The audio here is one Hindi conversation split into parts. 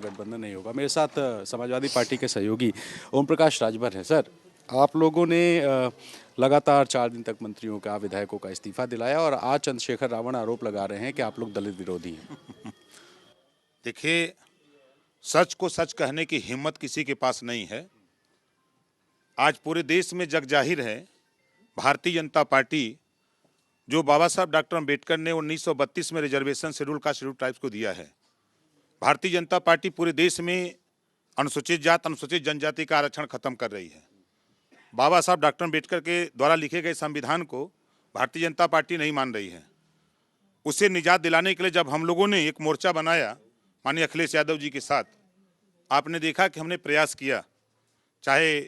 गठबंधन नहीं होगा। मेरे साथ समाजवादी पार्टी के सहयोगी ओम प्रकाश राजभर हैं। सर, आप लोगों ने लगातार 4 दिन तक मंत्रियों का, विधायकों का इस्तीफा दिलाया और आज चंद्रशेखर रावण आरोप लगा रहे हैं कि आप लोग दलित विरोधी हैं। देखिए, सच को सच कहने की हिम्मत किसी के पास नहीं है। आज पूरे देश में जग जाहिर है, भारतीय जनता पार्टी जो बाबा साहब डॉक्टर अम्बेडकर ने 1932 में reservation schedule caste schedule tribes को दिया है, भारतीय जनता पार्टी पूरे देश में अनुसूचित जात अनुसूचित जनजाति का आरक्षण खत्म कर रही है। बाबा साहब डॉक्टर अम्बेडकर के द्वारा लिखे गए संविधान को भारतीय जनता पार्टी नहीं मान रही है। उससे निजात दिलाने के लिए जब हम लोगों ने एक मोर्चा बनाया माननीय अखिलेश यादव जी के साथ, आपने देखा कि हमने प्रयास किया, चाहे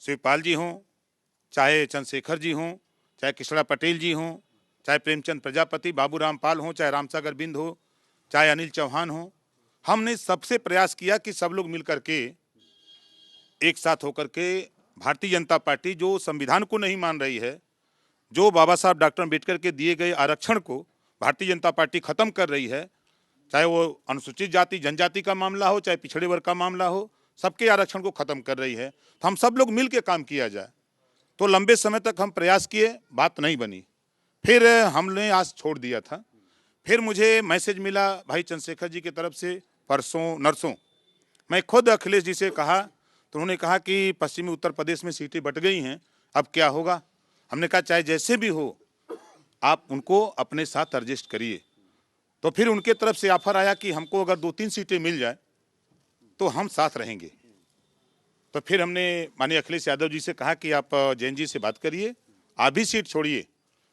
शिवपाल जी हों, चाहे चंद्रशेखर जी हों, चाहे कृष्णा पटेल जी हों, चाहे प्रेमचंद प्रजापति, बाबू रामपाल हों, चाहे रामसागर बिंद हो, चाहे अनिल चौहान हो, हमने सबसे प्रयास किया कि सब लोग मिल करके एक साथ होकर के भारतीय जनता पार्टी जो संविधान को नहीं मान रही है, जो बाबा साहब डॉक्टर अम्बेडकर के दिए गए आरक्षण को भारतीय जनता पार्टी खत्म कर रही है, चाहे वो अनुसूचित जाति जनजाति का मामला हो, चाहे पिछड़े वर्ग का मामला हो, सबके आरक्षण को खत्म कर रही है। तो हम सब लोग मिल के काम किया जाए। तो लंबे समय तक हम प्रयास किए, बात नहीं बनी। फिर हमने आज छोड़ दिया था। फिर मुझे मैसेज मिला भाई चंद्रशेखर जी की तरफ से परसों नरसों। मैं खुद अखिलेश जी से कहा तो उन्होंने कहा कि पश्चिमी उत्तर प्रदेश में सीटें बट गई हैं, अब क्या होगा। हमने कहा चाहे जैसे भी हो आप उनको अपने साथ एडजस्ट करिए। तो फिर उनके तरफ से ऑफर आया कि हमको अगर 2-3 सीटें मिल जाए तो हम साथ रहेंगे। तो फिर हमने माननीय अखिलेश यादव जी से कहा कि आप जैन जी से बात करिए, आप भी सीट छोड़िए।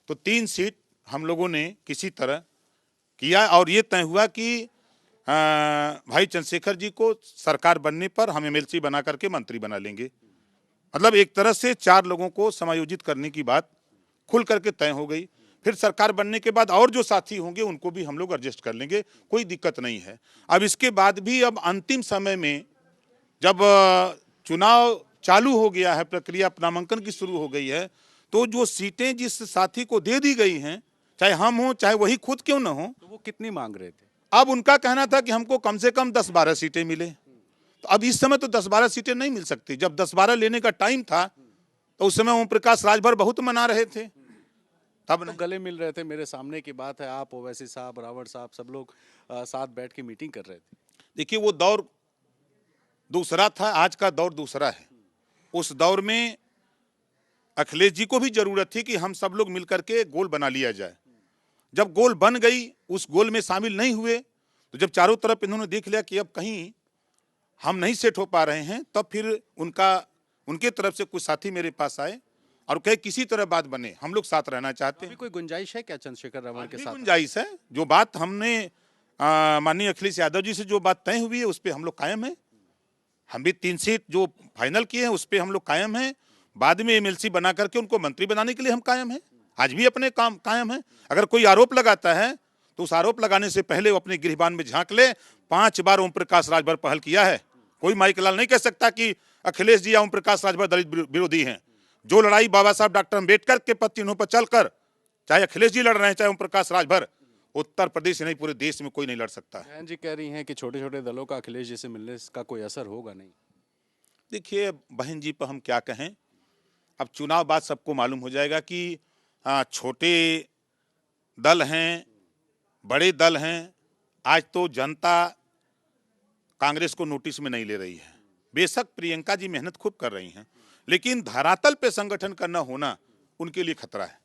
तो 3 सीट हम लोगों ने किसी तरह किया और ये तय हुआ कि भाई चंद्रशेखर जी को सरकार बनने पर हम एमएलसी बना करके मंत्री बना लेंगे। मतलब एक तरह से 4 लोगों को समायोजित करने की बात खुल करके तय हो गई। फिर सरकार बनने के बाद और जो साथी होंगे उनको भी हम लोग एडजस्ट कर लेंगे, कोई दिक्कत नहीं है। अब इसके बाद भी अब अंतिम समय में जब चुनाव चालू हो गया है, प्रक्रिया नामांकन की शुरू हो गई है, तो जो सीटें जिस साथी को दे दी गई हैं, चाहे हम हों चाहे वही खुद क्यों न हो, तो वो कितनी मांग रहे थे? अब उनका कहना था कि हमको कम से कम 10-12 सीटें मिले। तो अब इस समय तो 10-12 सीटें नहीं मिल सकती। जब 10-12 लेने का टाइम था तो उस समय ओम प्रकाश राजभर बहुत मना रहे थे, तब तो गले मिल रहे थे। मेरे सामने की बात है, आप ओवैसी साहब, रावण साहब, सब लोग साथ बैठ के मीटिंग कर रहे थे। देखिए, वो दौर दूसरा था, आज का दौर दूसरा है। उस दौर में अखिलेश जी को भी जरूरत थी कि हम सब लोग मिलकर के गोल बना लिया जाए। जब गोल बन गई, उस गोल में शामिल नहीं हुए, तो जब चारों तरफ इन्होंने देख लिया कि अब कहीं हम नहीं सेट हो पा रहे हैं, तब फिर उनके तरफ से कुछ साथी मेरे पास आए और कहे किसी तरह बात बने, हम लोग साथ रहना चाहते हैं। कोई गुंजाइश है क्या चंद्रशेखर रावण के साथ? गुंजाइश है। जो बात हमने माननीय अखिलेश यादव जी से जो बात तय हुई है उस पर हम लोग कायम है। हम भी 3 सीट जो फाइनल किए हैं उस पर हम लोग कायम हैं। बाद में एमएलसी बना करके उनको मंत्री बनाने के लिए हम कायम हैं। आज भी अपने काम कायम है। अगर कोई आरोप लगाता है तो उस आरोप लगाने से पहले वो अपने गिरबान में झांक ले। 5 बार ओम प्रकाश राजभर पहल किया है। कोई माइक लाल नहीं कह सकता कि अखिलेश जी या ओम प्रकाश राजभर दलित विरोधी हैं। जो लड़ाई बाबा साहब डॉक्टर अम्बेडकर के पद चिन्हों पर चलकर चाहे अखिलेश जी लड़ रहे हैं चाहे ओम प्रकाश राजभर, उत्तर प्रदेश नहीं पूरे देश में कोई नहीं लड़ सकता है। जैन जी कह रही हैं कि छोटे छोटे दलों का अखिलेश जी से मिलने का कोई असर होगा नहीं। देखिए, बहन जी पर हम क्या कहें, अब चुनाव बाद सबको मालूम हो जाएगा कि छोटे दल हैं, बड़े दल हैं। आज तो जनता कांग्रेस को नोटिस में नहीं ले रही है। बेशक प्रियंका जी मेहनत खूब कर रही हैं, लेकिन धरातल पे संगठन का न होना उनके लिए खतरा है।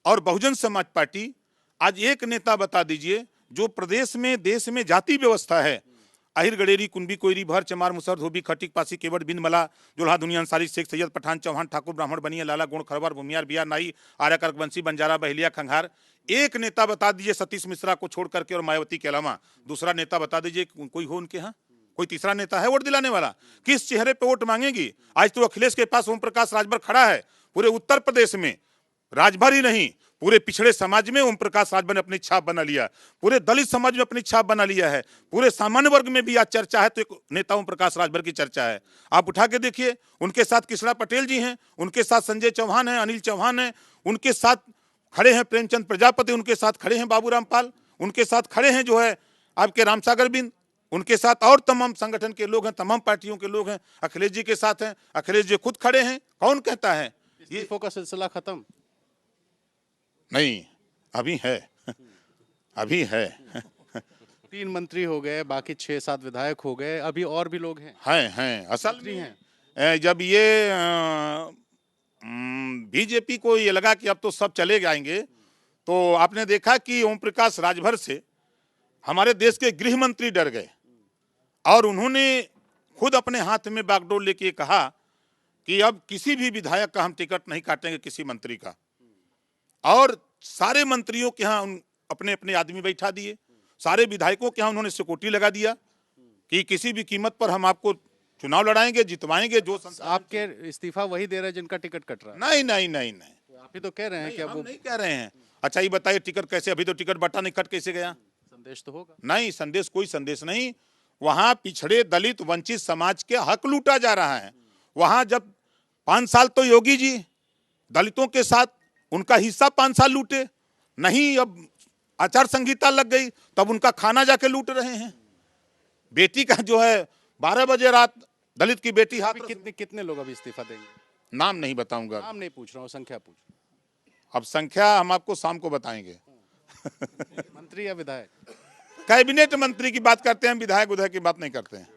और बहुजन समाज पार्टी, आज एक नेता बता दीजिए जो प्रदेश में देश में जाति व्यवस्था है, अहिर गडेरी कुंबी कोयरी भर चमार मुसर धोबी खटिक पासी केवट बिन मला जुल्हा दुनिया अंसारी शेख सैयद पठान चौहान ठाकुर ब्राह्मण बनिया लाला गुण खरवार भूमियार बिहार नाई आर्या कर्क बंसी बंजारा बहलिया खंघार। एक नेता बता दीजिए सतीश मिश्रा को छोड़ करके और मायावती के अलावा दूसरा नेता बता दीजिए कोई हो उनके यहाँ, कोई तीसरा नेता है वोट दिलाने वाला? किस चेहरे पे वोट मांगेगी? आज तो अखिलेश के पास ओम प्रकाश राजभर खड़ा है। पूरे उत्तर प्रदेश में राजभर ही नहीं, पूरे पिछड़े समाज में ओम प्रकाश राजभर ने अपनी छाप बना लिया, पूरे दलित समाज में अपनी छाप बना लिया है, पूरे सामान्य वर्ग में भी आज चर्चा है तो एक नेता ओम प्रकाश राजभर की चर्चा है। आप उठा के देखिए, उनके साथ कृष्णा पटेल जी हैं, उनके साथ संजय चौहान हैं, अनिल चौहान हैं, उनके साथ खड़े हैं प्रेमचंद प्रजापति, उनके साथ खड़े हैं बाबू रामपाल, उनके साथ खड़े हैं जो है आपके रामसागर बिंद। उनके साथ और तमाम संगठन के लोग हैं, तमाम पार्टियों के लोग हैं, अखिलेश जी के साथ हैं। अखिलेश जी खुद खड़े हैं। कौन कहता है इस्तीफों का सिलसिला खत्म? नहीं, अभी है, अभी है। 3 मंत्री हो गए, बाकी 6-7 विधायक हो गए, अभी और भी लोग हैं। हैं असल मंत्री में हैं। जब ये बीजेपी को ये लगा कि अब तो सब चले जाएंगे, तो आपने देखा कि ओम प्रकाश राजभर से हमारे देश के गृह मंत्री डर गए और उन्होंने खुद अपने हाथ में बागडोर लेके कहा कि अब किसी भी विधायक का हम टिकट नहीं काटेंगे, किसी मंत्री का। और सारे मंत्रियों के यहाँ अपने अपने आदमी बैठा दिए, सारे विधायकों के यहाँ उन्होंने सिक्योरिटी लगा दिया कि किसी भी कीमत पर हम आपको चुनाव लड़ाएंगे, जितवाएंगे। जो आपके इस्तीफा वही दे रहे हैं जिनका टिकट कट रहा है? नहीं नहीं नहीं नहीं, तो आप ही तो कह रहे हैं कि अब हम वो नहीं कह रहे हैं। अच्छा ये बताइए टिकट कैसे, अभी तो टिकट बटा नहीं, कट कैसे गया? संदेश तो होगा। नहीं, संदेश कोई संदेश नहीं। वहां पिछड़े दलित वंचित समाज के हक लूटा जा रहा है। वहां जब 5 साल तो योगी जी दलितों के साथ उनका हिस्सा 5 साल लूटे नहीं, अब आचार संहिता लग गई तब उनका खाना जाके लूट रहे हैं। बेटी का जो है 12 बजे रात दलित की बेटी हाथ कितने लोग अभी इस्तीफा देंगे? नाम नहीं बताऊंगा। नाम नहीं पूछ रहा हूँ, संख्या पूछ। अब संख्या हम आपको शाम को बताएंगे। मंत्री या विधायक? कैबिनेट मंत्री की बात करते हैं, विधायक उधायक की बात नहीं करते हैं।